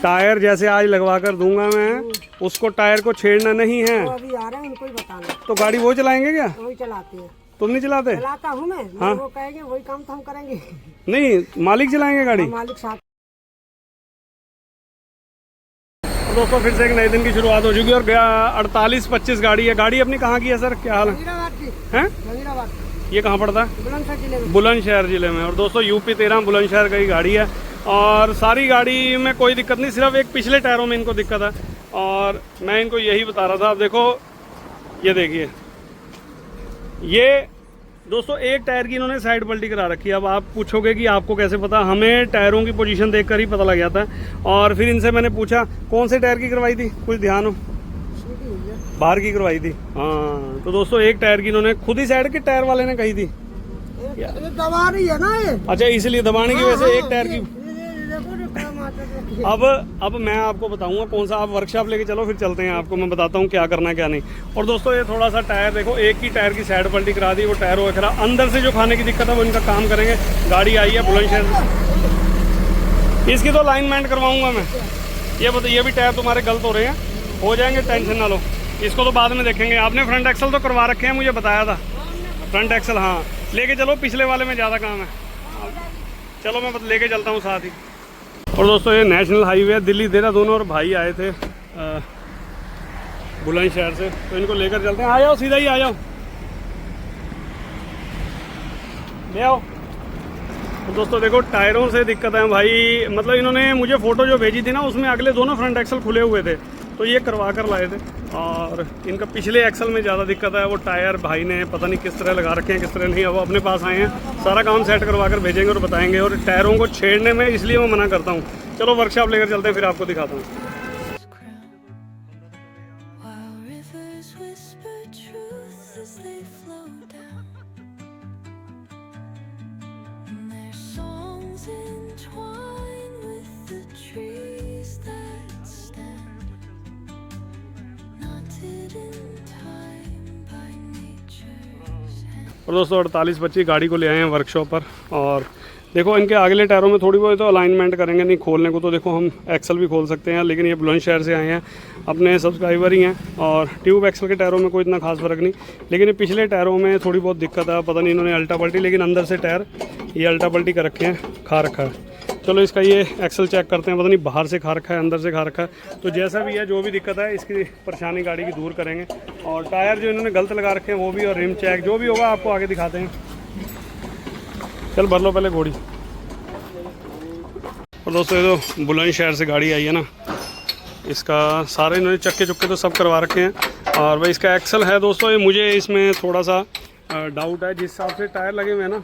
Tyre जैसे आज लगवा कर दूंगा मैं, उसको टायर को छेड़ना नहीं है। तो अभी आ रहे हैं, उनको ही बताना। तो गाड़ी वो चलाएंगे क्या? वही चलाते हैं। तुम नहीं चलाते? चलाता हूँ मैं। हाँ? वो कहेंगे वही काम तो हम करेंगे। नहीं, मालिक चलाएंगे गाड़ी। मालिक साहब। तो दोस्तों फिर से एक नए दिन की शुरुआत हो चुकी है और 48-25 गाड़ी है। गाड़ी अपनी कहाँ की है सर, क्या हाल है? जहीराबाद की। हैं? जहीराबाद की। ये कहाँ पड़ता है? बुलंदशहर जिले में। बुलंदशहर जिले में। और दोस्तों यूपी 13 बुलंदशहर की गाड़ी है और सारी गाड़ी में कोई दिक्कत नहीं, सिर्फ एक पिछले टायरों में इनको दिक्कत है। और मैं इनको यही बता रहा था। अब देखो, ये देखिए, ये दोस्तों एक टायर की इन्होंने साइड पलटी करा रखी है। अब आप पूछोगे कि आपको कैसे पता? हमें टायरों की पोजीशन देखकर ही पता लग जाता है। और फिर इनसे मैंने पूछा कौन से टायर की करवाई थी, कुछ ध्यान हो? बाहर की करवाई थी। हाँ, तो दोस्तों एक टायर की इन्होंने खुद ही साइड के टायर वाले ने कही थी। ये दबा रही है ना ये। अच्छा, इसलिए दबाने की वजह से एक टायर की। देखो अब मैं आपको बताऊंगा कौन सा। आप वर्कशॉप लेके चलो, फिर चलते हैं, आपको मैं बताता हूँ क्या करना है क्या नहीं। और दोस्तों ये थोड़ा सा टायर देखो, एक ही टायर की साइड पलटी करा दी, वो टायर हो खरा। अंदर से जो खाने की दिक्कत है वो इनका काम करेंगे। गाड़ी आई है बुलंदशहर से, इसकी तो अलाइनमेंट करवाऊंगा मैं। ये भी टायर तुम्हारे गलत हो रहे हैं, हो जाएंगे, टेंशन ना लो। इसको तो बाद में देखेंगे। आपने फ्रंट एक्सल तो करवा रखे हैं, मुझे बताया था। फ्रंट एक्सल हाँ, लेके चलो, पिछले वाले में ज़्यादा काम है। चलो मैं लेके चलता हूँ साथ ही। और दोस्तों ये नेशनल हाईवे है, दिल्ली देहरादून, और भाई आए थे बुलंदशहर से, तो इनको लेकर चलते हैं। आ जाओ, सीधा ही आ जाओ, ले आओ। तो दोस्तों देखो, टायरों से दिक्कत है भाई। मतलब इन्होंने मुझे फ़ोटो जो भेजी थी ना, उसमें अगले दोनों फ्रंट एक्सल खुले हुए थे, तो ये करवा कर लाए थे। और इनका पिछले एक्सल में ज़्यादा दिक्कत है। वो टायर भाई ने पता नहीं किस तरह लगा रखे हैं, किस तरह नहीं। अब अपने पास आए हैं, सारा काम सेट करवा कर भेजेंगे और बताएंगे। और टायरों को छेड़ने में इसलिए मैं मना करता हूँ। चलो वर्कशॉप लेकर चलते हैं, फिर आपको दिखाता हूँ। और दोस्तों 48-25 गाड़ी को ले आए हैं वर्कशॉप पर। और देखो, इनके अगले टायरों में थोड़ी बहुत तो अलाइनमेंट करेंगे। नहीं खोलने को तो देखो हम एक्सल भी खोल सकते हैं, लेकिन ये बुलंदशहर से आए हैं, अपने सब्सक्राइबर ही हैं। और ट्यूब एक्सल के टायरों में कोई इतना खास फर्क नहीं, लेकिन ये पिछले टायरों में थोड़ी बहुत दिक्कत है। पता नहीं इन्होंने अल्टा पल्टी, लेकिन अंदर से टायर ये अल्टा पल्टी कर रखे हैं, खा रखा है। चलो इसका ये एक्सल चेक करते हैं, पता नहीं बाहर से खा रखा है, अंदर से खा रखा है। तो जैसा भी है, जो भी दिक्कत है, इसकी परेशानी गाड़ी की दूर करेंगे। और टायर जो इन्होंने गलत लगा रखे हैं वो भी, और रिम चेक जो भी होगा आपको आगे दिखाते हैं। चल भर लो पहले घोड़ी। और दोस्तों ये तो बुलंदशहर से गाड़ी आई है ना, इसका सारे इन्होंने चक्के चुक्के तो सब करवा रखे हैं। और भाई इसका एक्सल है दोस्तों, ये मुझे इसमें थोड़ा सा डाउट है। जिस हिसाब से टायर लगे हुए हैं ना,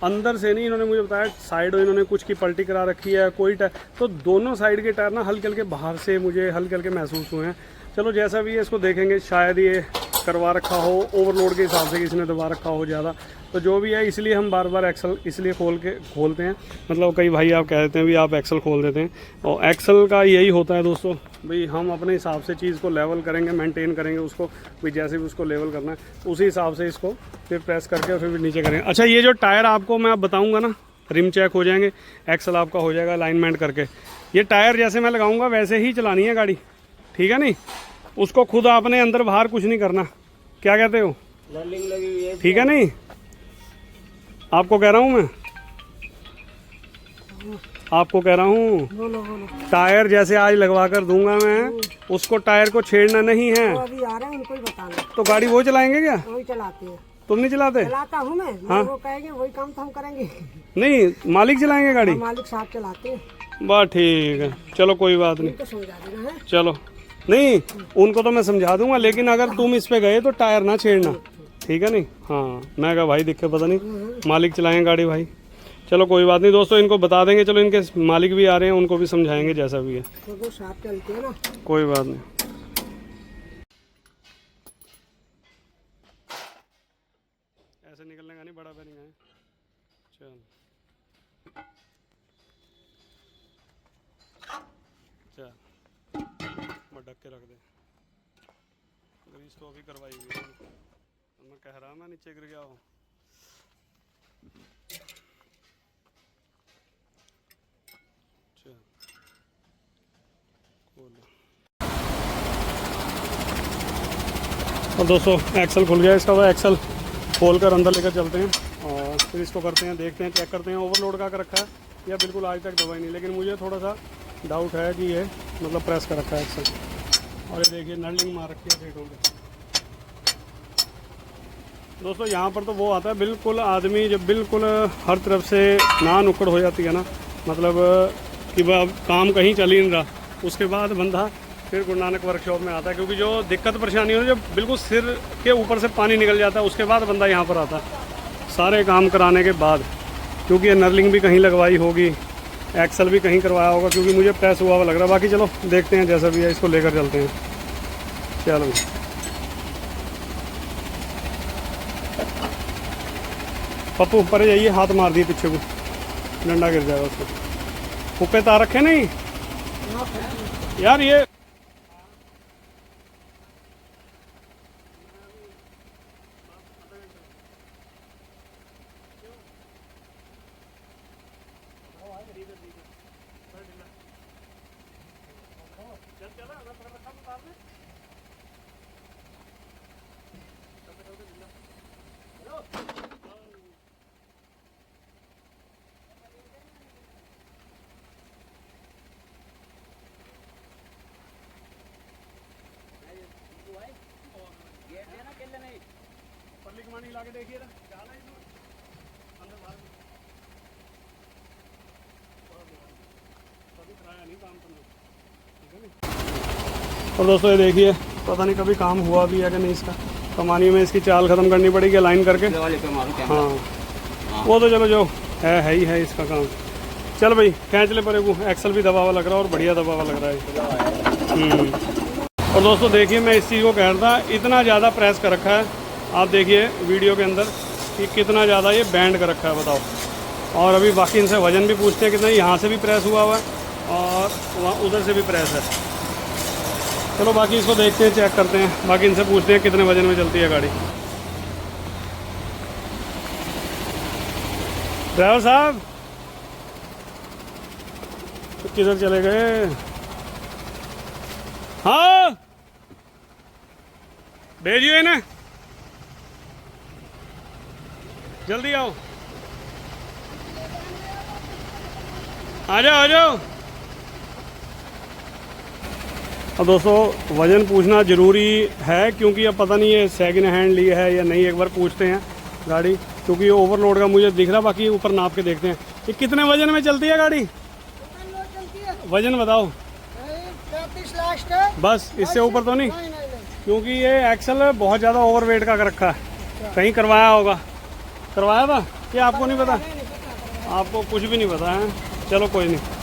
अंदर से नहीं, इन्होंने मुझे बताया साइड इन्होंने कुछ की पलटी करा रखी है कोई टायर, तो दोनों साइड के टायर ना हल्के हल्के बाहर से मुझे हल्के हल्के महसूस हुए हैं। चलो जैसा भी है इसको देखेंगे, शायद ये करवा रखा हो ओवरलोड के हिसाब से, किसी ने दबा रखा हो ज़्यादा, तो जो भी है, इसलिए हम बार बार एक्सल इसलिए खोलते हैं। मतलब कई भाई आप कह देते हैं भी आप एक्सल खोल देते हैं, और एक्सल का यही होता है दोस्तों भाई, हम अपने हिसाब से चीज़ को लेवल करेंगे, मेंटेन करेंगे उसको भाई, जैसे भी उसको लेवल करना है उसी हिसाब से इसको फिर प्रेस करके और फिर नीचे करेंगे। अच्छा, ये जो टायर आपको मैं अब बताऊँगा ना, रिम चेक हो जाएंगे, एक्सल आपका हो जाएगा अलाइनमेंट करके। ये टायर जैसे मैं लगाऊँगा वैसे ही चलानी है गाड़ी, ठीक है? नहीं, उसको खुद आपने अंदर बाहर कुछ नहीं करना। क्या कहते हो? लर्निंग लगी हुई है, ठीक है? नहीं, आपको कह रहा हूँ मैं, आपको कह रहा हूँ, बोलो। टायर जैसे आज लगवा कर दूंगा मैं, उसको टायर को छेड़ना नहीं है। तो अभी आ रहे हैं, उनको ही बताना। तो गाड़ी वो चलाएंगे क्या? वही चलाते हैं। तुम नहीं चलाते? चलाता हूँ मैं। हाँ? वो कहेंगे वही काम तो हम करेंगे। नहीं, मालिक चलाएंगे गाड़ी। मालिक साहब चलाते हैं। बस ठीक है, चलो कोई बात नहीं। तो समझा देना है। चलो, नहीं उनको तो मैं समझा दूंगा, लेकिन अगर तुम इस पे गए तो टायर ना छेड़ना, ठीक है? नहीं, हाँ, मैं कहा भाई दिक्कत पता नहीं, मालिक चलाएंगे गाड़ी भाई। चलो कोई बात नहीं दोस्तों, इनको बता देंगे। चलो इनके मालिक भी आ रहे हैं, उनको भी समझाएंगे जैसा भी है। तो वो साथ चलते हैं ना। कोई बात नहीं। ऐसे निकलने का नहीं, बड़ा पैरिंग है। चल चल, मैं ढक के रख दे। ग्रीस तो अभी करवाई हुई है, मैं कह रहा मैं नीचे गिर गया हूँ। और दोस्तों एक्सल खुल गया इसका, वो एक्सल खोल कर अंदर लेकर चलते हैं और फिर इसको करते हैं, देखते हैं, चेक करते हैं ओवरलोड का कर रखा है या बिल्कुल आज तक दबाई नहीं। लेकिन मुझे थोड़ा सा डाउट है कि ये मतलब प्रेस कर रखा है एक्सल। और ये देखिए नर्लिंग मार रखी है सीटों पे। दोस्तों यहाँ पर तो वो आता है बिल्कुल आदमी जब बिल्कुल हर तरफ से ना नुक्कड़ हो जाती है ना, मतलब कि वह काम कहीं चल ही नहीं रहा, उसके बाद बंदा फिर गुरु नानक वर्कशॉप में आता है। क्योंकि जो दिक्कत परेशानी होती है जब बिल्कुल सिर के ऊपर से पानी निकल जाता है, उसके बाद बंदा यहाँ पर आता है सारे काम कराने के बाद। क्योंकि ये नर्लिंग भी कहीं लगवाई होगी, एक्सल भी कहीं करवाया होगा, क्योंकि मुझे प्रेस हुआ हुआ लग रहा है। बाकी चलो देखते हैं जैसा भी है, इसको लेकर चलते हैं। चलो पप्पू ऊपर जाइए, हाथ मार दिए पीछे को, डंडा गिर जाएगा उसको। ऊपर तार रखे नहीं यार ये। और दोस्तों ये देखिए, पता नहीं कभी काम हुआ भी है कि नहीं इसका। कमानी में इसकी चाल ख़त्म करनी पड़ेगी लाइन करके। हाँ वो तो चलो जो है ही है इसका काम। चल भाई खींच ले परे, वो एक्सल भी दबा हुआ लग रहा है और बढ़िया दबा हुआ लग रहा है। और दोस्तों देखिए मैं इस चीज़ को कह रहा था, इतना ज़्यादा प्रेस कर रखा है, आप देखिए वीडियो के अंदर कि कितना ज़्यादा ये बैंड कर रखा है, बताओ। और अभी बाकी इनसे वज़न भी पूछते हैं कितना, यहाँ से भी प्रेस हुआ हुआ है और वहाँ उधर से भी प्रेस है। चलो बाकी इसको देखते हैं, चेक करते हैं, बाकी इनसे पूछते हैं कितने वजन में चलती है गाड़ी। ड्राइवर साहब तो किधर चले गए? हाँ भेजिए ना, जल्दी आओ, आ जाओ आ जाओ। अब दोस्तों वज़न पूछना ज़रूरी है, क्योंकि अब पता नहीं है सेकंड हैंड ली है या नहीं, एक बार पूछते हैं गाड़ी, क्योंकि ये ओवरलोड का मुझे दिख रहा। बाकी ऊपर नाप के देखते हैं ये कितने वज़न में चलती है गाड़ी। वज़न बताओ। 35 लास्ट है बस, इससे ऊपर तो नहीं, क्योंकि ये एक्सल बहुत ज़्यादा ओवरवेट का कर रखा है। कहीं करवाया होगा, करवाया था क्या आपको नहीं पता? आपको कुछ भी नहीं पता है, चलो कोई नहीं।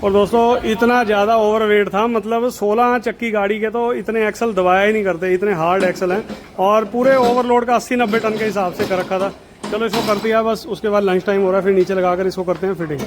और दोस्तों इतना ज़्यादा ओवरवेट था, मतलब 16 चक्की गाड़ी के तो इतने एक्सल दबाया ही नहीं करते, इतने हार्ड एक्सल हैं। और पूरे ओवरलोड का 80-90 टन के हिसाब से कर रखा था। चलो इसको कर दिया बस, उसके बाद लंच टाइम हो रहा है, फिर नीचे लगाकर इसको करते हैं fitting.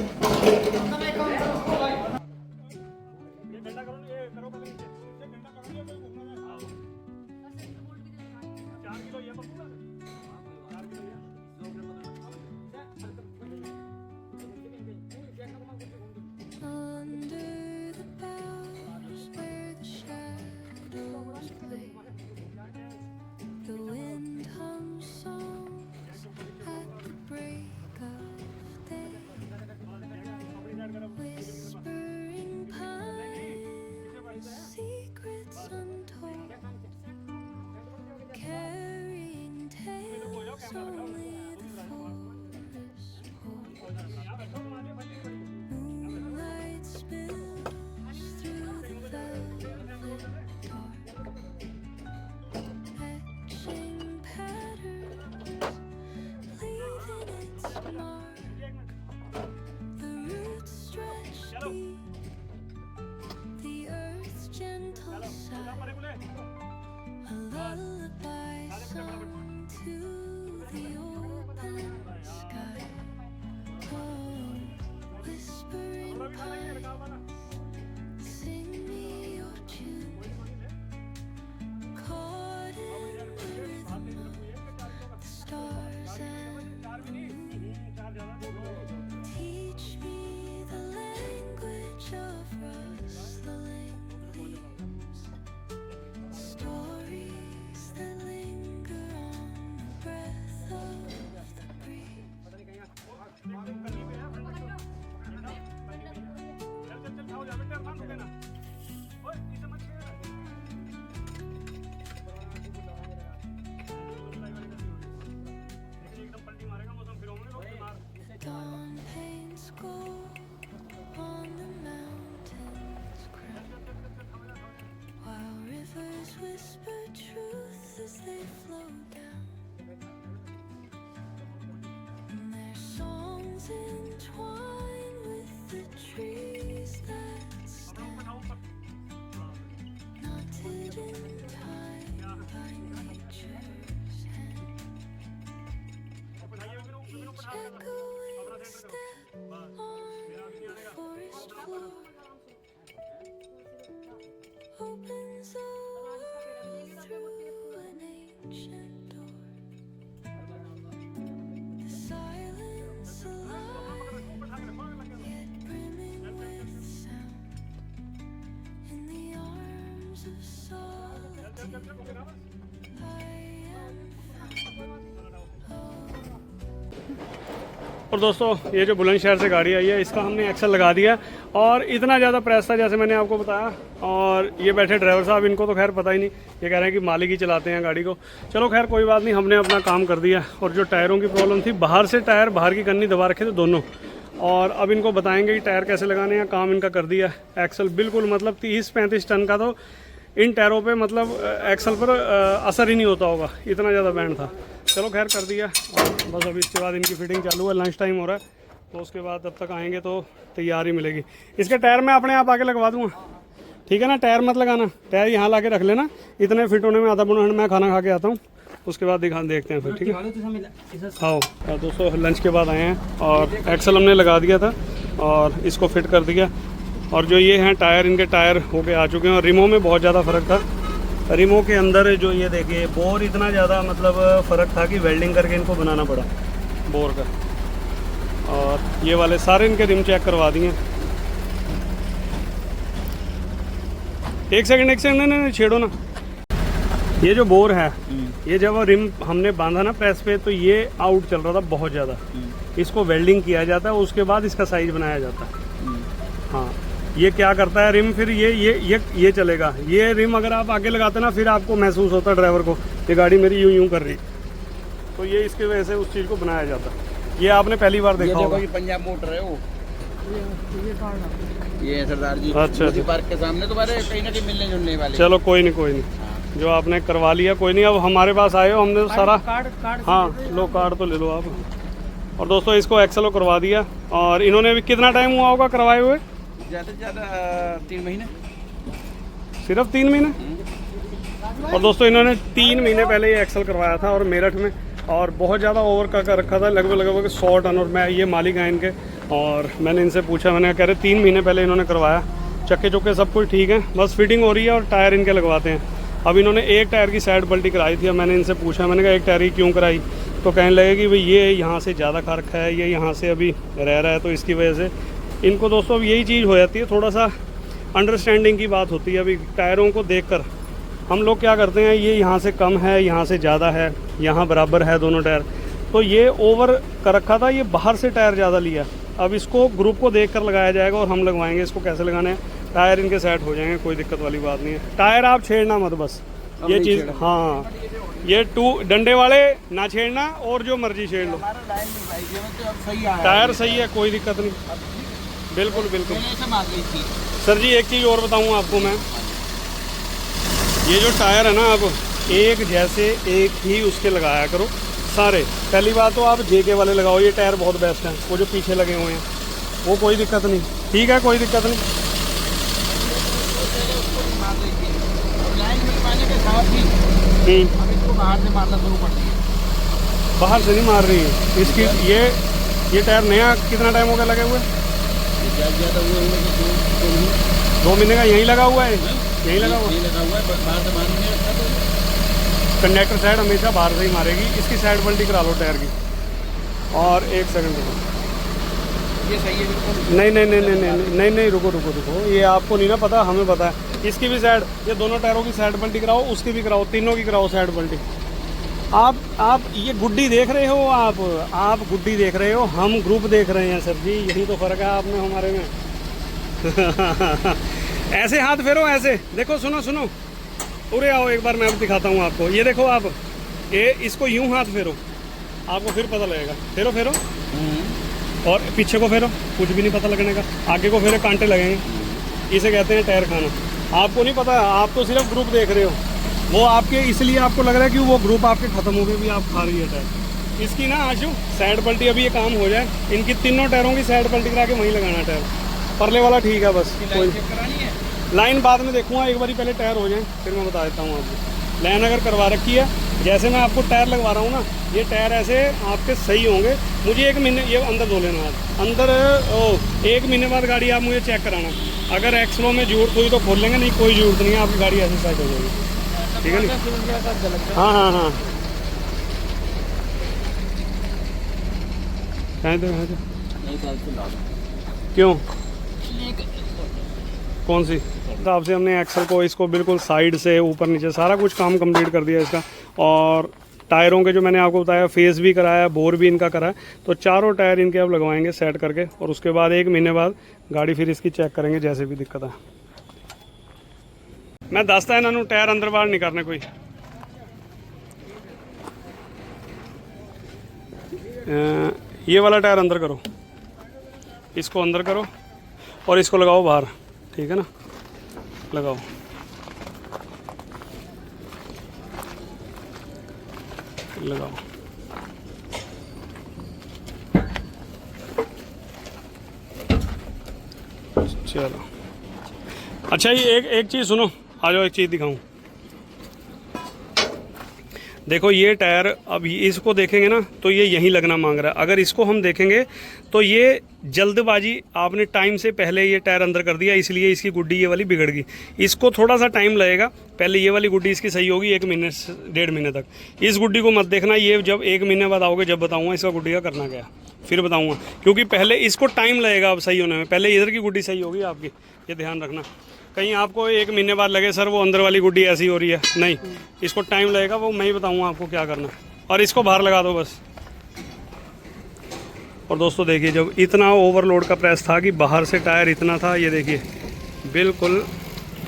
Dawn paints gold on the mountains crown, while rivers whisper truth as they flow down, and their songs entwine with the trees that stand, knotted in time by nature's hand. Each echoing step on the forest floor opens a world through an ancient door. The silence alive, yet brimming with sound, in the arms of solitude I am found. और दोस्तों ये जो बुलंदशहर से गाड़ी आई है, इसका हमने axle लगा दिया और इतना ज़्यादा प्रेस था जैसे मैंने आपको बताया। और ये बैठे ड्राइवर साहब, इनको तो खैर पता ही नहीं, ये कह रहे हैं कि मालिक ही चलाते हैं गाड़ी को। चलो खैर कोई बात नहीं, हमने अपना काम कर दिया। और जो टायरों की प्रॉब्लम थी, बाहर से टायर, बाहर की कन्नी दबा रखे थे दोनों, और अब इनको बताएंगे कि टायर कैसे लगाने हैं। काम इनका कर दिया। एक्सल बिल्कुल मतलब 30-35 टन का, तो इन टायरों पे मतलब एक्सल पर असर ही नहीं होता होगा, इतना ज़्यादा बैंड था। चलो खैर कर दिया, और बस अभी इसके बाद इनकी फिटिंग चालू है। लंच टाइम हो रहा है, तो उसके बाद तब तक आएंगे तो तैयारी मिलेगी। इसके टायर मैं अपने आप आके लगवा दूँगा, ठीक है ना? टायर मत लगाना, टायर यहाँ ला के रख लेना। इतने फिट होने में आधा पौना घंटा, मैं खाना खा के आता हूँ, उसके बाद देखते हैं फिर, ठीक है? हाँ दोस्तों, लंच के बाद आए हैं और एक्सल हमने लगा दिया था और इसको फिट कर दिया। और जो ये हैं टायर, इनके टायर होके आ चुके हैं। और रिमो में बहुत ज़्यादा फ़र्क था। रिमो के अंदर जो ये देखिए बोर, इतना ज़्यादा मतलब फ़र्क था कि वेल्डिंग करके इनको बनाना पड़ा बोर का। और ये वाले सारे इनके रिम चेक करवा दिए। एक सेकंड नहीं छेड़ो ना। ये जो बोर है, ये जब रिम हमने बांधा ना प्रेस पे, तो ये आउट चल रहा था बहुत ज़्यादा। इसको वेल्डिंग किया जाता है, उसके बाद इसका साइज बनाया जाता है। हाँ, ये क्या करता है रिम, फिर ये चलेगा। ये रिम अगर आप आगे लगाते ना, फिर आपको महसूस होता है ड्राइवर को ये गाड़ी मेरी यूं कर रही, तो ये इसकी वजह से उस चीज़ को बनाया जाता है। ये आपने पहली बार देखा होगा। ये पंजाब मोटर है वो, ये सरदार जी। अच्छा, पार्क के सामने तुम्हारे कहीं ना कहीं मिलने जुलने वाले। चलो कोई नहीं, जो आपने करवा लिया कोई नहीं। अब हमारे पास आए हो, हमने तो सारा कार्ड हाँ लो, कार्ड तो ले लो आप। और दोस्तों इसको एक्सलो करवा दिया। और इन्होंने अभी कितना टाइम हुआ होगा करवाए हुए? ज़्यादा से ज़्यादा 3 महीने। सिर्फ 3 महीने। और दोस्तों इन्होंने 3 महीने पहले ये एक्सल करवाया था और मेरठ में, और बहुत ज़्यादा ओवर का कर रखा था, लगभग 100 टन। और मैं ये मालिक हैं इनके, और मैंने इनसे पूछा, मैंने कह रहे 3 महीने पहले इन्होंने करवाया। चक्के चुक्के सब कुछ ठीक है, बस फिटिंग हो रही है और टायर इनके लगवाते हैं। अब इन्होंने एक टायर की साइड पल्टी कराई थी। अब मैंने इनसे पूछा, मैंने कहा एक टायर की क्यों कराई, तो कहने लगे कि भाई ये यहाँ से ज़्यादा खा रखा है, ये यहाँ से अभी रह रहा है, तो इसकी वजह से इनको दोस्तों अब यही चीज़ हो जाती है, थोड़ा सा अंडरस्टैंडिंग की बात होती है। अभी टायरों को देखकर हम लोग क्या करते हैं, ये यहाँ से कम है, यहाँ से ज़्यादा है, यहाँ बराबर है दोनों टायर, तो ये ओवर कर रखा था, ये बाहर से टायर ज़्यादा लिया। अब इसको ग्रुप को देख कर लगाया जाएगा और हम लगवाएंगे इसको। कैसे लगाना है, टायर इनके सेट हो जाएंगे, कोई दिक्कत वाली बात नहीं है। टायर आप छेड़ना मत बस, ये चीज़, हाँ ये डंडे वाले ना छेड़ना, और जो मर्जी छेड़ लो, हमारा लाइन में भाई ये तो अब सही आया टायर सही है, कोई दिक्कत नहीं। बिल्कुल बिल्कुल पहले से मार गई थी। सर जी, एक चीज़ और बताऊँ आपको मैं, ये जो टायर है ना, अब एक जैसे एक ही उसके लगाया करो सारे। पहली बात तो आप जेके वाले लगाओ, ये टायर बहुत बेस्ट हैं, वो जो पीछे लगे हुए हैं वो कोई दिक्कत नहीं, ठीक है, कोई दिक्कत नहीं। मार गई थी। अब लाइन मिल पाने के साथ ही अब इसको बाहर से मारना शुरू कर दिया। बाहर से नहीं मार रही है इसकी, ये टायर नया कितना टाइम हो गया लगे हुए? ज़्यादा हुए होंगे 2 महीने का यहीं लगा हुआ है, यहीं लगा हुआ है। ये लगा हुआ है, बाहर से मारने रखा तो कंडक्टर साइड हमेशा बाहर से ही मारेगी। इसकी साइड पल्टी करा लो टायर की। और 1 सेकंड रुको, ये सही है बिल्कुल। नहीं नहीं नहीं नहीं नहीं नहीं नहीं, रुको रुको रुको, ये आपको नहीं ना पता, हमें पता है। इसकी भी साइड, ये दोनों टायरों की साइड पल्टी कराओ, उसकी भी कराओ, तीनों की कराओ साइड पल्टी। आप ये गुड्डी देख रहे हो, आप गुड्डी देख रहे हो, हम ग्रुप देख रहे हैं सर जी, यही तो फ़र्क है आप में हमारे में। ऐसे हाथ फेरो, ऐसे देखो, सुनो सुनो, उरे आओ एक बार, मैं अब दिखाता हूँ आपको। ये देखो आप, ये इसको यूं हाथ फेरो, आपको फिर पता लगेगा। फेरो फेरो, और पीछे को फेरो, कुछ भी नहीं पता लगने का। आगे को फेरो, कांटे लगेंगे, इसे कहते हैं टायर खाना। आपको नहीं पता, आप तो सिर्फ ग्रुप देख रहे हो, वो आपके इसलिए आपको लग रहा है कि वो ग्रुप आपके ख़त्म हो गए भी, आप खा रही है टायर। इसकी ना आशु साइड पल्टी, अभी ये काम हो जाए, इनकी तीनों टायरों की साइड पल्टी करा के वहीं लगाना टायर। परले वाला ठीक है, बस कोई चेक करानी है। लाइन बाद में देखूंगा, एक बार पहले टायर हो जाए फिर मैं बता देता हूँ आपको। लाइन अगर करवा रखी है, जैसे मैं आपको टायर लगवा रहा हूँ ना, ये टायर ऐसे आपके सही होंगे। मुझे 1 महीने, ये अंदर धो लेना आप अंदर, 1 महीने बाद गाड़ी आप मुझे चेक कराना। अगर एक्सलो में जरूरत हुई तो खोल लेंगे, नहीं कोई जरूरत नहीं है, आपकी गाड़ी ऐसे साइड हो जाएगी, ठीक है नहीं? हाँ हाँ हाँ, क्यों, कौन सी हिसाब से हमने एक्सल को, इसको बिल्कुल साइड से ऊपर नीचे सारा कुछ काम कंप्लीट कर दिया इसका। और टायरों के जो मैंने आपको बताया, फेस भी कराया, बोर भी इनका कराया, तो चारों टायर इनके अब लगवाएंगे सेट करके। और उसके बाद 1 महीने बाद गाड़ी फिर इसकी चेक करेंगे, जैसे भी दिक्कत है। मैं दसता है इन्होंने टायर अंदर बाहर नहीं करने कोई। ये वाला टायर अंदर करो, इसको अंदर करो और इसको लगाओ बाहर, ठीक है ना? लगाओ, लगाओ। चलो अच्छा, ये एक चीज़ सुनो, आ जाओ, एक चीज़ दिखाऊं। देखो ये टायर, अब इसको देखेंगे ना तो ये यहीं लगना मांग रहा है। अगर इसको हम देखेंगे तो ये जल्दबाजी, आपने टाइम से पहले ये टायर अंदर कर दिया, इसलिए इसकी गुड्डी ये वाली बिगड़ गई। इसको थोड़ा सा टाइम लगेगा, पहले ये वाली गुड्डी इसकी सही होगी 1 महीने से 1.5 महीने तक। इस गुड्डी को मत देखना, ये जब 1 महीने बाद आओगे जब बताऊँगा इसका गुड्डी का करना क्या, फिर बताऊँगा, क्योंकि पहले इसको टाइम लगेगा अब सही होने में। पहले इधर की गुड्डी सही होगी आपकी, ये ध्यान रखना। कहीं आपको 1 महीने बाद लगे सर वो अंदर वाली गुड्डी ऐसी हो रही है, नहीं, इसको टाइम लगेगा, वो मैं ही बताऊंगा आपको क्या करना। और इसको बाहर लगा दो बस। और दोस्तों देखिए, जब इतना ओवरलोड का प्रेस था कि बाहर से टायर इतना था, ये देखिए बिल्कुल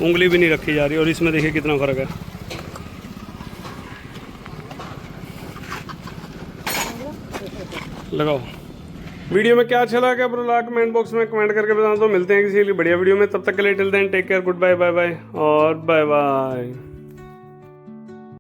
उंगली भी नहीं रखी जा रही, और इसमें देखिए कितना फ़र्क है। लगाओ। वीडियो में क्या अच्छा लगा ब्रो, कमेंट बॉक्स में कमेंट करके बताना। तो मिलते हैं किसी बढ़िया वीडियो में, तब तक के लिए till then take care, good bye, bye bye और बाय बाय।